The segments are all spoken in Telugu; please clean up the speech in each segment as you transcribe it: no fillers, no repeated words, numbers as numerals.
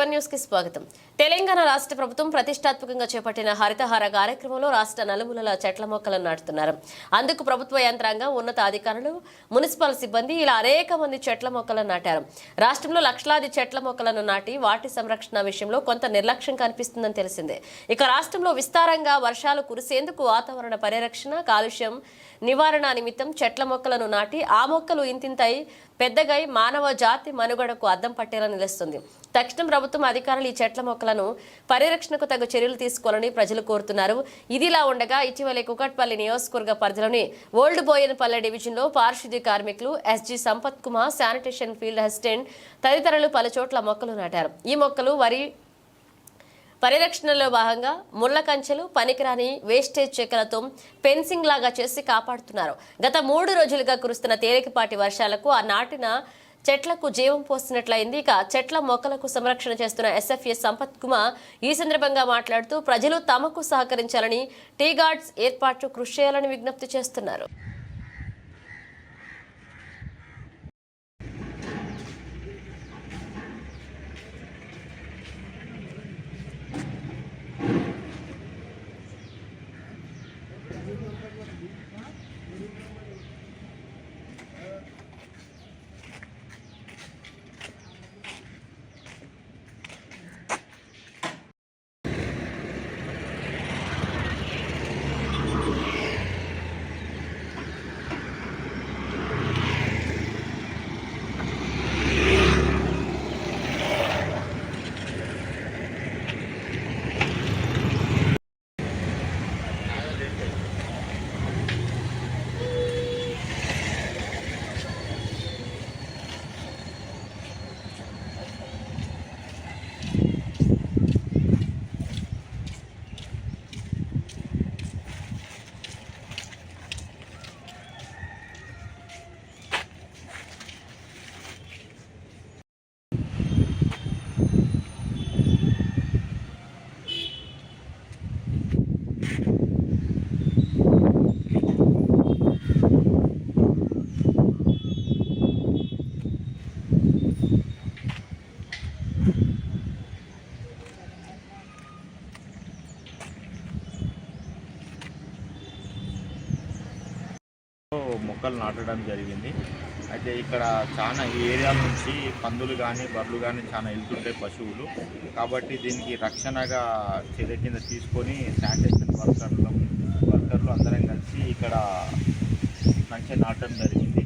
A1 న్యూస్ కి స్వాగతం. తెలంగాణ రాష్ట్ర ప్రభుత్వం ప్రతిష్టాత్మకంగా చేపట్టిన హరితహార కార్యక్రమంలో రాష్ట్ర నలుమూలల చెట్ల మొక్కలను నాటుతున్నారు. అందుకు ప్రభుత్వ యంత్రాంగం, ఉన్నత అధికారులు, మున్సిపల్ సిబ్బంది ఇలా అనేక మంది చెట్ల మొక్కలను నాటారు. రాష్ట్రంలో లక్షలాది చెట్ల మొక్కలను నాటి వాటి సంరక్షణ విషయంలో కొంత నిర్లక్ష్యం కనిపిస్తుందని తెలిసిందే. ఇక రాష్ట్రంలో విస్తారంగా వర్షాలు కురిసేందుకు వాతావరణ పరిరక్షణ, కాలుష్యం నివారణ నిమిత్తం చెట్ల మొక్కలను నాటి ఆ మొక్కలు ఇంతింతై పెద్దగై మానవ జాతి మనుగడకు అద్దం పట్టేలా నిలుస్తుంది. తక్షణం ప్రభుత్వం అధికారులు ఈ చెట్ల మొక్కలను పరిరక్షణకు తగు చర్యలు తీసుకోవాలని ప్రజలు కోరుతున్నారు. ఇదిలా ఉండగా ఇటీవలే కుకట్పల్లి నియోజకవర్గ పరిధిలోని ఓల్డ్ బోయనపల్లె డివిజన్లో పారిశుద్ధ్య కార్మికులు SG Sampath Kumar, sanitation field assistant తదితరులు పలు చోట్ల మొక్కలు నాటారు. ఈ మొక్కలు వరి పరిరక్షణలో భాగంగా ముళ్ల కంచెలు, పనికిరాని వేస్టేజ్ చెక్కలతో ఫెన్సింగ్ లాగా చేసి కాపాడుతున్నారు. గత 3 రోజులుగా కురుస్తున్న తేలికపాటి వర్షాలకు ఆ నాటిన చెట్లకు జీవం పోస్తున్నట్లయింది. ఇక చెట్ల మొక్కలకు సంరక్షణ చేస్తున్న ఎస్ఎఫ్ఏ సంపత్ కుమార్ ఈ సందర్భంగా మాట్లాడుతూ ప్రజలు తమకు సహకరించాలని, టీ గార్డ్స్ ఏర్పాటు కృషి చేయాలని విజ్ఞప్తి చేస్తున్నారు. మొక్కలు నాటడం జరిగింది. అయితే ఇక్కడ చాలా ఏరియాల నుంచి పందులు కానీ బర్రెలు కానీ చాలా వెళ్తుంటాయి, పశువులు. కాబట్టి దీనికి రక్షణగా చర్య కింద తీసుకొని శానిటేషన్ వర్కర్లు అందరం కలిసి ఇక్కడ మంచిగా నాటడం జరిగింది.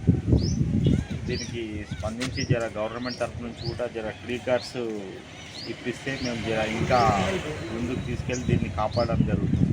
దీనికి స్పందించి గవర్నమెంట్ తరఫు నుంచి కూడా ట్రీ గార్డ్స్ ఇప్పిస్తే మేము ఇంకా ముందుకు తీసుకెళ్ళి దీన్ని కాపాడడం జరుగుతుంది.